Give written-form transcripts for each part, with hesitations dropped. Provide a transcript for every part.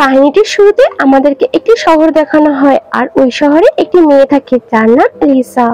কাহিনীটির শুরুতে আমাদেরকে একটি শহর দেখানো হয়, আর ওই শহরে একটি মেয়ে থাকে যার নাম লিসা।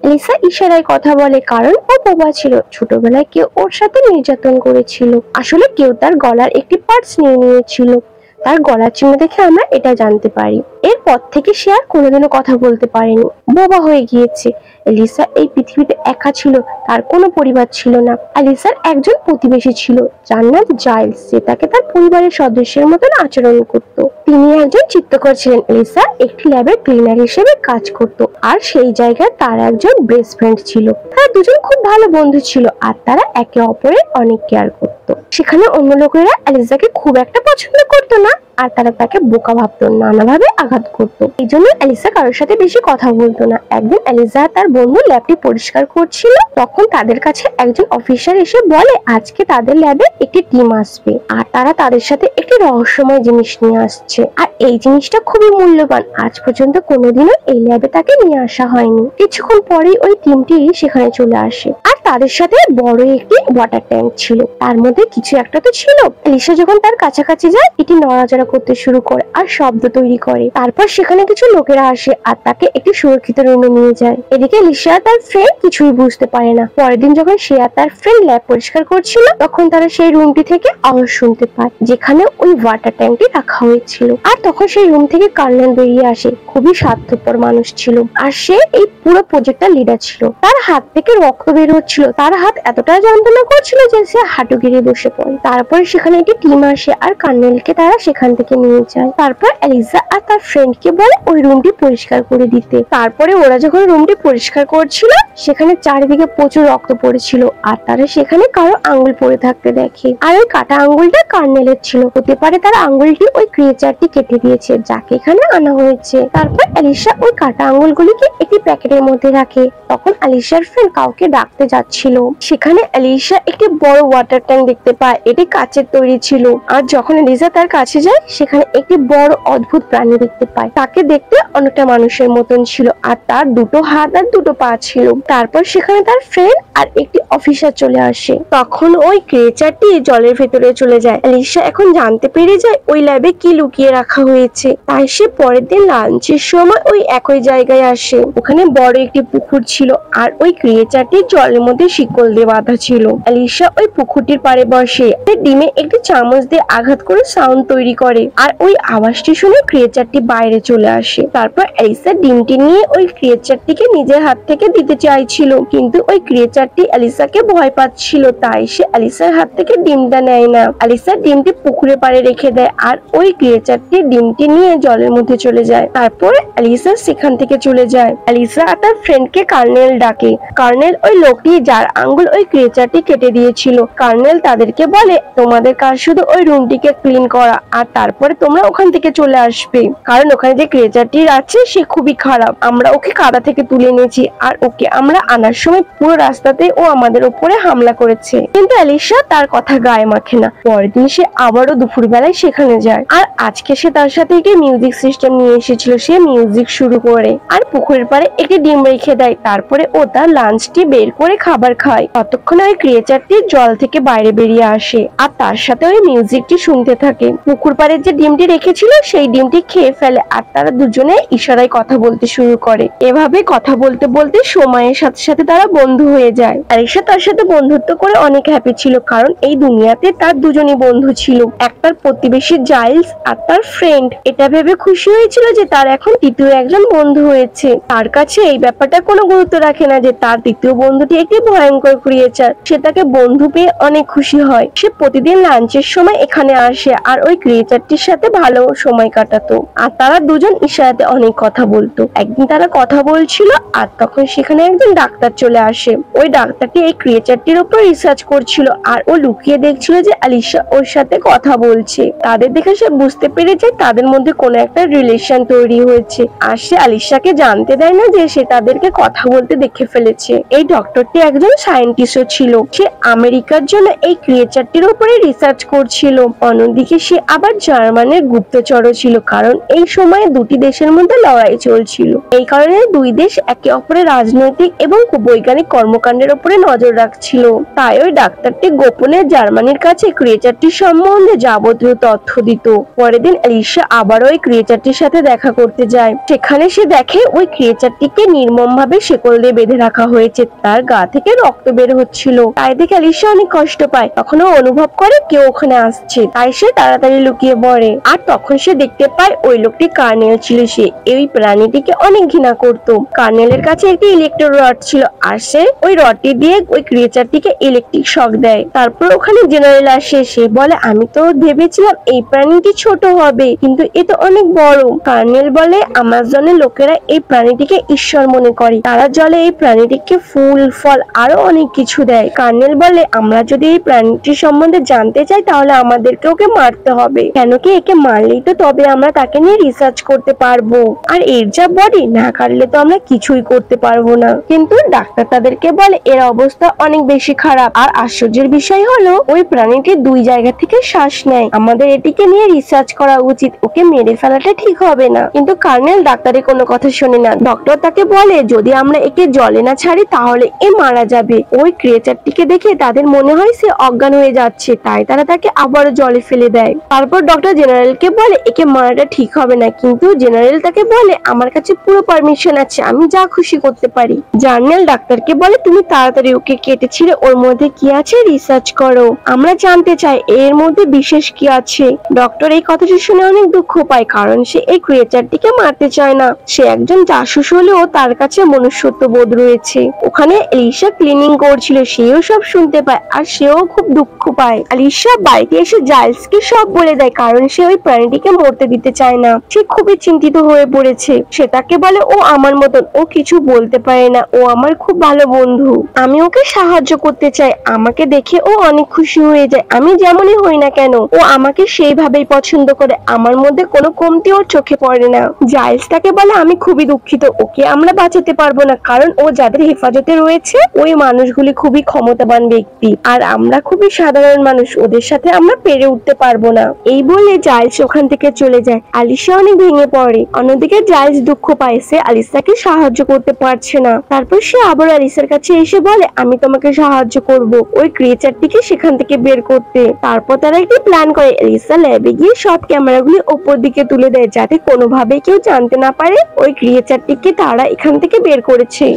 লিসা ইশারায় কথা বলে কারণ ও বোবা ছিল। ছোটবেলায় কেউ ওর সাথে নির্যাতন করেছিল। আসলে কেউ তার গলার একটি পার্টস নিয়ে নিয়েছিল। তার গলার চিহ্ন দেখে আমরা এটা জানতে পারি। এরপর থেকে সে আর কোনোদিনও কথা বলতে পারেনি, বোবা হয়ে গিয়েছে। লিসা এই পৃথিবীতে একা ছিল, তার কোনো পরিবার ছিল না। লিসার একজন প্রতিবেশী ছিল যার নাম জাইলস, যে তাকে তার পরিবারের সদস্যের মতন আচরণ করত। তিনি একজন চিত্রকর ছিলেন। লিসা একটি ল্যাবের ক্লিনার হিসেবে কাজ করত, আর সেই জায়গায় তার একজন বেস্ট ফ্রেন্ড ছিল। তারা দুজন খুব ভালো বন্ধু ছিল, আর তারা একে অপরের অনেক কেয়ার করত। সেখানে অন্য লোকেরা লিসাকে খুব একটা পছন্দ করতো না, আর তারা তাকে বোকা ভাবতো, নানাভাবে আঘাত করতো। এই জন্য লিসা কারোর সাথে বেশি কথা বলতো না। একদিন লিসা তার বন্ধু ল্যাবটি পরিষ্কার করছিল, তখন তাদের কাছে একজন অফিসার এসে বলে আজকে তাদের ল্যাবে একটি টিম আসবে, আর তারা তাদের সাথে একটি রহস্যময় জিনিস নিয়ে আসছে। আর এই জিনিসটা খুবই মূল্যবান, আজ পর্যন্ত কোনোদিনও এই ল্যাবে তাকে নিয়ে আসা হয়নি। কিছুক্ষণ পরেই ওই টিমটি সেখানে চলে আসে, আর তাদের সাথে বড় একটি ওয়াটার ট্যাঙ্ক ছিল, তার মধ্যে কিছু একটা তো ছিল। লিসা যখন তার কাছাকাছি যায়, এটি নড়াচড়া করতে শুরু করে আর শব্দ তৈরি করে। তারপর সেখানে কিছু লোকেরা আসে আর তাকে একটি সুরক্ষিত রুমে নিয়ে যায়। এদিকে লিসা তার ফ্রেন্ড কিছুই বুঝতে পারে না। পরের দিন যখন সে আর তার ফ্রেন্ড ল্যাব পরিষ্কার করছিল, তখন তারা সেই রুমটি থেকে আওয়াজ শুনতে পায় যেখানে ওই ওয়াটার ট্যাঙ্কটি রাখা হয়েছিল। আর তখন সেই রুম থেকে কার্নেল বেরিয়ে আসে। খুবই স্বার্থপর মানুষ ছিল, আর সে এই পুরো প্রজেক্টটার লিডার ছিল। তার হাত থেকে রক্ত বের হচ্ছিল, তার হাত এতটাই যন্ত্রণা করছিল যে সে হাঁটু গেড়ে বসে পড়ে। তারপর সেখানে একটি টিম আসে আর কার্নেলকে তারা সেখান থেকে নিয়ে যায়। তারপর লিসা আর তার ফ্রেন্ডকে বলে ওই রুমটি পরিষ্কার করে দিতে। তারপরে ওরা যখন রুমটি পরিষ্কার করছিল, সেখানে চারিদিকে প্রচুর রক্ত পড়েছিল, আর তারা সেখানে কারো আঙ্গুল পড়ে থাকতে দেখে। আর ওই কাটা আঙ্গুলটা কার্নেলের ছিল। হতে পারে তার আঙ্গুলটি ওই ক্রিয়েচারটি কেটে দিয়েছে যাকে এখানে আনা হয়েছে। তারপর লিসা ওই কাটা আঙ্গুলগুলিকে একটি প্যাকেটের মধ্যে রাখে। তখন লিসার ফ্রেন্ড কাউকে ডাকতে যাচ্ছিল। সেখানে লিসা একটি বড় ওয়াটার ট্যাঙ্ক দেখতে পায়, এটি কাচের তৈরি ছিল। আর যখন লিসা তার কাছে যায়, সেখানে একটি বড় অদ্ভুত প্রাণী দেখতে পায়। তাকে দেখতে অনেকটা মানুষের মতন ছিল, আর তার দুটো হাত আর দুটো পা ছিল। তারপর সেখানে তার ফ্রেন্ড আর একটি অফিসার চলে আসে। তখন ওই ক্রিয়েচারটি জলের ভেতরে চলে যায়। লিসা এখন জানতে পেরে যায় ওই ল্যাবে কি লুকিয়ে রাখা হয়েছে। তাই সে পরের দিন লাঞ্চের সময় ওই একই জায়গায় আসে। ওখানে বড় একটি পুকুর ছিল, আর ওই ক্রিয়েচারটি জলের মধ্যে শিকল দিয়ে বাঁধা ছিল। লিসা ওই পুকুরটির পাড়ে বসে ডিমে একটি চামচ দিয়ে আঘাত করে সাউন্ড তৈরি করে, আর ওই আওয়াজটি শুনে ক্রিয়েচারটি বাইরে চলে আসে। তারপর লিসা ডিমটি নিয়ে ওই ক্রিয়েচারটিকে নিজের হাত থেকে দিতে চাইছিল, কিন্তু ওই ক্রিয়েচারটি লিসাকে ভয় পাচ্ছিল, তাই সে লিসার হাত থেকে ডিমটা নেয় না। লিসা ডিমটি পুকুরের পাড়ে রেখে দেয়, আর ওই ক্রিয়েচারটি ডিমটি নিয়ে জলের মধ্যে চলে যায়। তারপর লিসা সেখান থেকে চলে যায়। লিসা আর তার ফ্রেন্ডকে কার্নেল ডাকে। কার্নেল ওই লোকটি যার আঙ্গুল ওই ক্রিয়েচারটি কেটে দিয়েছিল। কার্নেল তাদেরকে বলে তোমাদের কাজ শুধু ওই রুমটিকে ক্লিন করা, আর তারপরে তোমরা ওখান থেকে চলে আসবে, কারণ ওখানে যে ক্রিয়েচারটি আছে সে খুবই খারাপ। আমরা ওকে কাদা থেকে তুলে এনেছি, আর ওকে আমরা আনার সময় পুরো রাস্তাতে ও আমাদের উপরে হামলা করেছে। কিন্তু লিসা তার কথা গায়ে মাখে না। পরের দিন সে আবারও দুপুর বেলায় সেখানে যায়, আর আজকে সে তার সাথে একটি মিউজিক সিস্টেম নিয়ে এসেছিল। সে মিউজিক শুরু করে আর পুকুরের পাড়ে একটি ডিম রেখে দেয়। তারপরে ও তার লাঞ্চটি বের করে খাবার খায়। ততক্ষণে ওই ক্রিয়েচারটি জল থেকে বাইরে বেরিয়ে আসে, আর তার সাথে ওই মিউজিকটি শুনতে থাকে। পুকুর পাড়ের যে ডিমটি রেখেছিল সেই ডিমটি খেয়ে ফেলে, আর তারা দুজনে ইশারায় কথা বলতে শুরু করে। এভাবে কথা বলতে বলতে সময়ের সাথে সাথে তারা বন্ধু হয়ে যায়। লিসা তার সাথে বন্ধুত্ব করে অনেক হ্যাপি ছিল, কারণ এই দুনিয়াতে তার দুজনই বন্ধু ছিল, একটার প্রতিবেশী জাইলস আর তার ফ্রেন্ড। এটা ভেবে খুশি হয়েছিল যে তার এখন তৃতীয় একজন বন্ধু হয়েছে। তার কাছে এই ব্যাপারটা কোনো গুরুত্ব রাখে না যে তার তৃতীয় বন্ধুটি একটি ভয়ঙ্কর ক্রিয়েচার। সে তাকে বন্ধু পেয়ে অনেক খুশি হয়। সে প্রতিদিন লাঞ্চের সময় এখানে আসে আর ওই ক্রিয়েচারটির সাথে ভালো সময় কাটাতো, আর তারা দুজন ইশারাতে অনেক কথা বলতো। একদিন তারা কথা বলছিল, আর তখন সেখানে একজন ডাক্তার চলে আসে। ওই ডাক্তারটি এই ক্রিয়েচারটির উপর রিসার্চ করছিল, আর ও লুকিয়ে দেখছিল যে লিসা ওর সাথে কথা বলছে। তাদের দেখে সে বুঝতে পেরে যায় তাদের মধ্যে কোনো একটা রিলেশন তৈরি হয়েছে, আর সে লিসাকে জানতে দেয় না যে সে তাদেরকে কথা বলতে দেখে ফেলেছে। এই ডক্টরটি একজন সায়েন্টিস্টও ছিল। সে আমেরিকার জন্য এই ক্রিয়েচারটি প্রাণীটির উপরে রিসার্চ করছিল। অন্যদিকে সে আবার জার্মানির গুপ্তচরও ছিল, কারণ এই সময়ে দুটি দেশের মধ্যে লড়াই চলছিল। এই কারণে দুই দেশ একে অপরের রাজনৈতিক এবং বৈজ্ঞানিক কর্মকাণ্ডের উপরে নজর রাখছিল। তাই ওই ডাক্তারটি গোপনে জার্মানির কাছে ক্রিয়েচারটির সম্বন্ধে যাবতীয় তথ্য দিত। পরের দিন অ্যালিসা আবার ওই ক্রিয়েচারটির সাথে দেখা করতে যায়। সেখানে সে দেখে ওই ক্রিয়েচারটিকে নির্মম ভাবে শেকল দিয়ে বেঁধে রাখা হয়েছে, তার গা থেকে রক্ত বের হচ্ছিল। তাই দেখে অ্যালিসা অনেক কষ্ট পায়। তখন ও অনুভব করে কেউ ওখানে আসছে, তাই সে তাড়াতাড়ি লুকিয়ে পড়ে। আর তখন সে দেখতে পায় ওই লোকটি কার্নেল ছিল। সে এই প্রাণীটিকে অনেক ঘৃণা করতো। কার্নেলের কাছে একটি ইলেকট্রিক রড ছিল, আর সে ওই রডটি দিয়ে ওই ক্রিয়েচারটিকে ইলেকট্রিক শক দেয়। তারপর ওখানে জেনারেল আসে। সে বলে, আমি তো ভেবেছিলাম এই প্রাণীটি ছোট হবে, কিন্তু এ তো অনেক বড়। কার্নেল বলে, আমাজনের লোকেরা এই প্রাণীটিকে ঈশ্বর মনে করে। তারা জলে এই প্রাণীটিকে ফুল, ফল আরো অনেক কিছু দেয়। কার্নেল বলে, আমরা যদি এই প্রাণীটির সম্বন্ধে জানতে চাই তাহলে আমাদেরকে ওকে মারতে হবে, কেন কি একে মারলেই তো তবে আমরা তাকে নিয়ে রিসার্চ করতে পারবো। আর এর যা বডি, না কাটলে তো আমরা কিছুই করতে পারবো না। কিন্তু ডাক্তার তাদেরকে বলে এর অবস্থা অনেক বেশি খারাপ। আর আশ্চর্যের বিষয় হলো ওই প্রাণীটি দুই জায়গা থেকে শ্বাস নেয়। আমাদের এটিকে নিয়ে রিসার্চ করা উচিত, ওকে মেরে ফেলাটা ঠিক হবে না। কিন্তু কার্নেল ডাক্তারের কোনো কথা শোনে না। ডক্টর তাকে বলে, যদি আমরা একে জলে না ছাড়ি তাহলে এ মারা যাবে। ওই ক্রিয়েচারটিকে দেখে তাদের মনে হয় সে অজ্ঞান হয়ে যাচ্ছে, তাই তারা তাকে আবারও জলে ফেলে দেয়। তারপর ডক্টর জেনারেলকে বলে একে মারাটা ঠিক হবে না, কিন্তু জেনারেল তাকে বলে, আমার কাছে পুরো পারমিশন আছে, আমি যা খুশি করতে পারি। জার্নাল ডাক্তারকে বলে, তুমি তাড়াতাড়ি ওকে কেটে ছিঁড়ে ওর মধ্যে কি আছে রিসার্চ করো, আমরা জানতে চাই এর মধ্যে বিশেষ কি আছে। ডক্টর এই কথাটি শুনে অনেক দুঃখ পায়, কারণ সে এই ক্রিয়েচারটিকে মারতে চায় না। সে একজন জাসুস হলেও তার কাছে মনুষ্যত্ব বোধ রয়েছে। ওখানে অ্যালিসা ক্লিনিং করছিল, সেও সব শুনতে পায় আর সেও খুব দুঃখ পায়। অ্যালিসা বাড়িতে এসে জাইলসকে সব বলে দেয়, কারণ সে ওই প্রাণীটিকে মরতে দিতে চায় না। সে খুবই চিন্তিত হয়ে পড়েছে। সে তাকে বলে, ও আমার মতন, ও কিছু বলতে পারে না, ও আমার খুব ভালো বন্ধু, আমি ওকে সাহায্য করতে চাই। আমাকে দেখে ও অনেক খুশি হয়ে যায়, আমি যেমনই হই না কেন ও আমাকে সেইভাবেই পছন্দ করে, আমার মধ্যে কোনো কমতি ওর চোখে পড়ে না। জাইলস তাকে বলে, আমি খুবই দুঃখিত, ওকে আমরা বাঁচাতে পারবো না, কারণ ও যাদের হেফাজতে রয়েছে ওই মানুষগুলি খুবই ক্ষমতাবান ব্যক্তি, আর আমরা খুবই সাধারণ মানুষ, ওদের সাথে আমরা পেরে উঠতে পারবো না। এই বলে জাইলস ওখান থেকে চলে যায়। আলিসা অনেক ভেঙে পড়ে। অন্যদিকে জাইলস দুঃখ পায়, সে আলিসাকে সাহায্য করতে পারছে না। তারপর সে আবার আলিসার কাছে এসে বলে, আমি তোমাকে সাহায্য করব ওই ক্রিয়েচারটিকে সেখান থেকে বের করতে। তারপর তারা একটি প্ল্যান করে। আলিসা ল্যাবে গিয়ে সব ক্যামেরাগুলি উপর দিকে তুলে দেয়, যাতে কোনোভাবে কেউ জানতে না পারে ওই ক্রিয়েচারটিকে তারা এখান থেকে বের করেছে।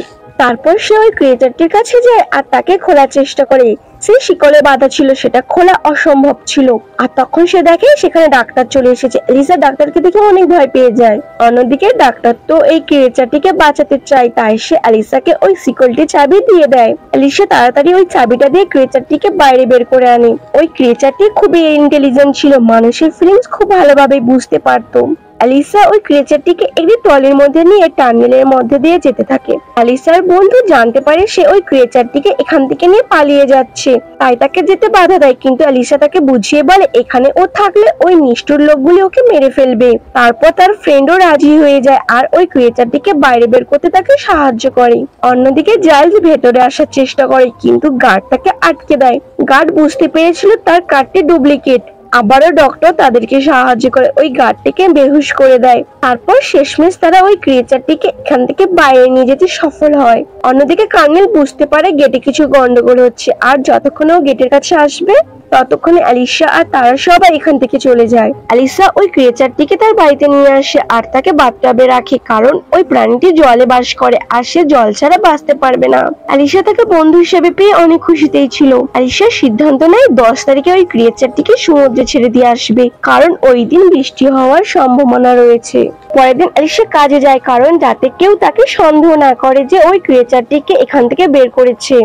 তারপর সে ওই ক্রিয়েচারটির কাছে যায় আর তাকে খোলার চেষ্টা করে। সে শিকলে বাঁধা ছিল, সেটা খোলা অসম্ভব ছিল। আর তখন সে দেখে সেখানে ডাক্তার চলে এসেছে। এলিসা ডাক্তারকে দেখে অনেক ভয় পেয়ে যায়। অন্যদিকে ডাক্তার তো এই ক্রিয়েচারটিকে বাঁচাতে চায়, তাই সে আলিসাকে ওই শিকলটি চাবি দিয়ে দেয়। আলিসা তাড়াতাড়ি ওই চাবিটা দিয়ে ক্রিয়েচারটিকে বাইরে বের করে আনে। ওই ক্রিয়েচারটি খুবই ইন্টেলিজেন্ট ছিল, মানুষের ফিলিংস খুব ভালোভাবে বুঝতে পারতো। আলিসা ওই ক্রিয়েচারটিকে একটি ট্রলির মধ্যে নিয়ে টানেলের মধ্যে দিয়ে যেতে থাকে। আলিসার বন্ধু জানতে পারে সে ওই ক্রিয়েচারটিকে এখান থেকে নিয়ে পালিয়ে যাচ্ছে, তাই তাকে যেতে বাধা দেয়। কিন্তু আলিসা তাকে বুঝিয়ে বলে এখানে ও থাকলে ওই নিষ্ঠুর লোকগুলি ওকে মেরে ফেলবে। তারপর তার ফ্রেন্ডও রাজি হয়ে যায় আর ওই ক্রিয়েচারটিকে বাইরে বের করতে তাকে সাহায্য করে। অন্যদিকে জাইলস ভেতরে আসার চেষ্টা করে, কিন্তু গার্ড তাকে আটকে দেয়। গার্ড বুঝতে পেরেছিল তার কার্ডটি ডুপ্লিকেট। আবারও ডক্টর তাদেরকে সাহায্য করে ওই গার্ডটিকে বেহুশ করে দেয়। তারপর শেষমেশ তারা ওই ক্রিয়েচারটিকে এখান থেকে বাইরে নিয়ে যেতে সফল হয়। অন্যদিকে কার্নেল বুঝতে পারে গেটে কিছু গন্ডগোল হচ্ছে, আর যতক্ষণ ও গেটের কাছে আসবে ততক্ষণে আলিসা আর তারা সবাই এখান থেকে চলে যায়। আলিসা ওই ক্রিয়েচারটিকে তার বাড়িতে নিয়ে আসে আর তাকে বাথটাবে রাখে, কারণ ওই প্রাণীটি জলে বাস করে আর সে জল ছাড়া বাঁচতে পারবে না। আলিসা তাকে বন্ধু হিসেবে পেয়ে অনেক খুশিতেই ছিল। আলিসা সিদ্ধান্ত নেয় 10 তারিখে ওই ক্রিয়েচারটিকে সমুদ্রে ছেড়ে দিয়ে আসবে, কারণ ওই দিন বৃষ্টি হওয়ার সম্ভাবনা রয়েছে। পরের দিন আলিসা কাজে যায়, কারণ যাতে কেউ তাকে সন্দেহ না করে যে ওই ক্রিয়েচারটিকে এখান থেকে বের করেছে।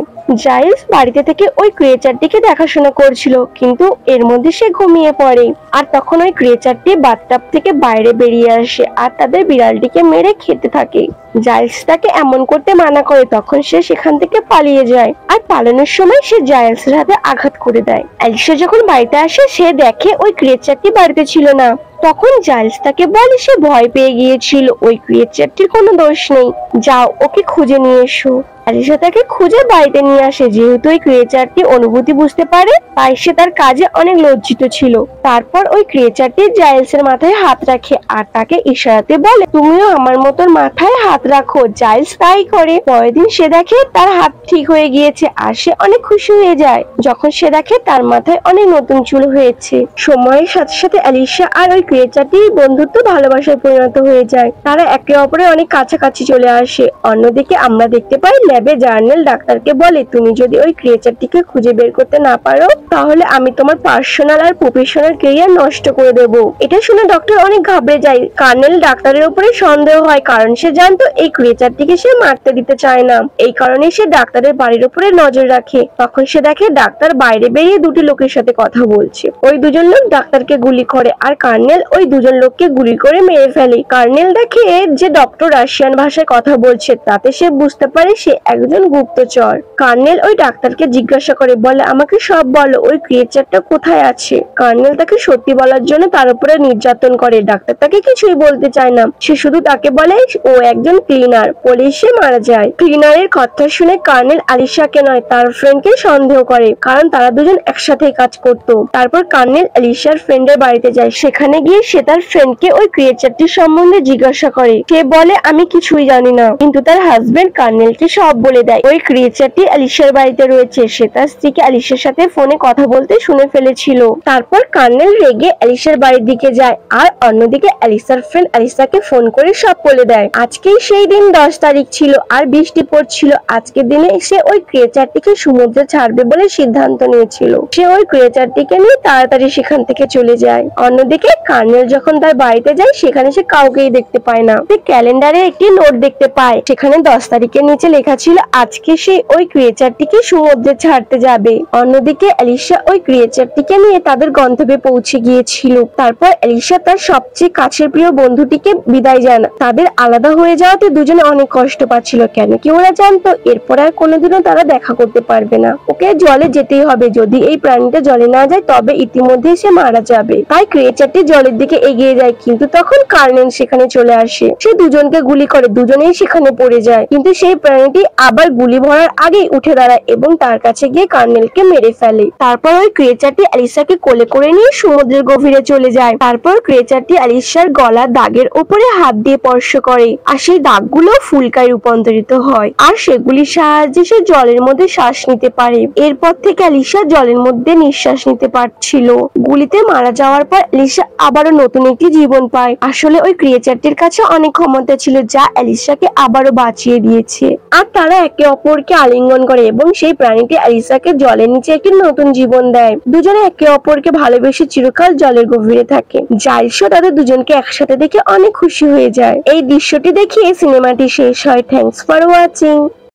জাইলস বাড়িতে থেকে ওই ক্রিয়েচারটিকে দেখাশোনা করছিল, কিন্তু এর মধ্যে সে ঘুমিয়ে পড়ে। আর তখন ওই ক্রিয়েচারটি বাথটাব থেকে বাইরে বেরিয়ে আসে আর তাদের বিড়ালটিকে মেরে খেতে থাকে। জাইলস তাকে এমন করতে মানা করে, তখন সে সেখান থেকে পালিয়ে যায় আর পালানোর সময় সে জাইলসের হাতে আঘাত করে দেয়। অ্যালিসা যখন বাড়িতে আসে সে দেখে ওই ক্রিয়েচারটি বাড়িতে ছিল না। তখন জাইলস তাকে বলে সে ভয় পেয়ে গিয়েছিল, ওই ক্রিয়েচারটির কোনো দোষ নেই, যাও ওকে খুঁজে নিয়ে এসো। অ্যালিসা তাকে খুঁজে বাড়িতে নিয়ে আসে। যেহেতু ওই ক্রিয়েচারটি অনুভূতি বুঝতে পারে তাই সে তার কাজে অনেক লজ্জিত ছিল। তারপর ওই ক্রিয়েচারটি জাইলসের মাথায় হাত রাখে আর তাকে ইশারাতে বলে তুমিও আমার মতন মাথায় হাত রাখো। জাইলস তাই করে। পরের দিন সে দেখে তার হাত ঠিক হয়ে গিয়েছে আর সে অনেক খুশি হয়ে যায় যখন সে দেখে তার মাথায় অনেক নতুন চুল হয়েছে। সময়ের সাথে সাথে অ্যালিসা আর ওই ক্রিয়েচারটির বন্ধুত্ব ভালোবাসায় পরিণত হয়ে যায়। তারা একে অপরের অনেক কাছাকাছি চলে আসে। অন্যদিকে আমরা দেখতে পাই ল্যাবে জার্নেল ডাক্তারকে বলে তুমি যদি ওই ক্রিয়েচারটিকে খুঁজে বের করতে না পারো তাহলে আমি তোমার পার্সোনাল আর প্রফেশনাল ক্যারিয়ার নষ্ট করে দেব। এটা শুনে ডক্টর অনেক ঘাবড়ে যায়। কার্নেল ডাক্তারের উপরে সন্দেহ হয় কারণ সে জানতো এই ক্রিয়েচারটিকে সে মারতে দিতে চায় না। এই কারণে সে ডাক্তারের বাড়ির উপরে নজর রাখে। তখন সে দেখে ডাক্তার বাইরে বেরিয়ে দুটি লোকের সাথে কথা বলছে। ওই দুজন লোক ডাক্তারকে গুলি করে আর কার্নেল ওই দুজন লোককে গুলি করে মেরে ফেলে। কার্নেল দেখে যে ডক্টর রাশিয়ান ভাষায় কথা বলছে, তাতে সে বুঝতে পারে সে একজন গুপ্তচর। কার্নেল ওই ডাক্তারকে জিজ্ঞাসা করে বলে আমাকে সব বলো, ওই ক্রিয়েচারটা কোথায় আছে? কার্নেল তাকে সত্যি বলার জন্য তার উপরে নির্যাতন করে। ডাক্তার তাকে কিছুই বলতে চায় না। সে শুধু তাকে বলে ও একজন ক্লিনার, পুলিশে মারা যায়। ক্লিনারের কথা শুনে কার্নেল অ্যালিসাকে নয় তার ফ্রেন্ডকে সন্দেহ করে কারণ তারা দুজন একসাথে কাজ করত। তারপর কার্নেল অ্যালিসার ফ্রেন্ডের বাড়িতে যায়। সেখানে গিয়ে সে তার ফ্রেন্ডকে ওই ক্রিয়েচারটির সম্বন্ধে জিজ্ঞাসা করে। সে বলে আমি কিছুই জানি না, কিন্তু তার হাজবেন্ড কার্নেলকে সব বলে দেয়। ওই ক্রিয়েচারটি অ্যালিসার বাড়িতে রয়েছে। সে তার স্ত্রীকে অ্যালিসার সাথে ফোনে কথা বলতে শুনে ফেলেছিল। তারপর কার্নেল রেগে অ্যালিসার বাড়ির দিকে যায় আর অন্যদিকে অ্যালিসার ফ্রেন্ড অ্যালিসাকে ফোন করে সব বলে দেয়। আজকেই সেই দিন 10 তারিখ ছিল আর বৃষ্টি পড়ছিল। আজকের দিনে সে ওই ক্রিয়েচারটিকে সমুদ্রে ছাড়বে বলে সিদ্ধান্ত নিয়েছিল। সে ওই ক্রিয়েচারটিকে নিয়ে তাড়াতাড়ি সেখান থেকে চলে যায়। অন্যদিকে কার্নেল যখন তার বাড়িতে যায় সেখানে সে কাউকেই দেখতে পায় না। সে ক্যালেন্ডারে একটি নোট দেখতে পায়, সেখানে 10 তারিখের নিচে লেখা ছিল আজকে সে ওই ক্রিয়েচারটিকে সমুদ্রে ছাড়তে যাবে। অন্যদিকে অ্যালিসা ওই ক্রিয়েচারটিকে নিয়ে তাদের গন্তব্যে পৌঁছে গিয়েছিল। তারপর অ্যালিসা তার সবচেয়ে কাছের প্রিয় বন্ধুটিকে বিদায় জানায়। তাদের আলাদা হয়ে যাওয়াতে দুজনে অনেক কষ্ট পাচ্ছিল, কেন কি ওরা জানতো এরপর আর কোনোদিনও তারা দেখা করতে পারবে না। ওকে জলে যেতেই হবে, যদি এই প্রাণীটা জলে না যায় তবে ইতিমধ্যে সে মারা যাবে। তাই ক্রিয়েচারটি জলের দিকে এগিয়ে যায়, কিন্তু তখন কার্নেল সেখানে চলে আসে। সে দুজনকে গুলি করে, দুজনেই সেখানে পড়ে যায়। কিন্তু সেই প্রাণীটি আবার গুলি ভরার আগেই উঠে দাঁড়ায় এবং তার কাছে গিয়ে কার্নেলকে মেরে ফেলে। তারপর ওই ক্রিয়েচারটি অ্যালিসাকে কোলে করে নিয়ে সমুদ্রের গভীরে চলে যায়। তারপর ক্রিয়েচারটি অ্যালিসার গলা দাগের উপরে হাত দিয়ে স্পর্শ করে আর সেই দাগগুলো ফুলকায় রূপান্তরিত হয় আর সেগুলির সাহায্যে সে জলের মধ্যে শ্বাস নিতে পারে। এরপর থেকে অ্যালিসা জলের মধ্যে নিঃশ্বাস নিতে পারছিল। গুলিতে মারা যাওয়ার পর অ্যালিসা আবারও নতুন একটি জীবন পায়। আসলে ওই ক্রিয়েচারটির কাছে অনেক ক্ষমতা ছিল যা অ্যালিসাকে আবারও বাঁচিয়ে দিয়েছে। আর তারা একে অপরকে আলিঙ্গন করে এবং সেই প্রাণীটি অ্যালিসাকে জলের নিচে একটি নতুন জীবন দেয়। দুজনে একে অপরকে ভালোবেসে চিরকাল জলের গভীরে থাকে। জাইলসও তাদের দুজনকে একসাথে দেখে অনেক খুশি হয়ে যায়। এই দৃশ্যটি দেখিয়ে সিনেমাটি শেষ হয়। Thanks for watching.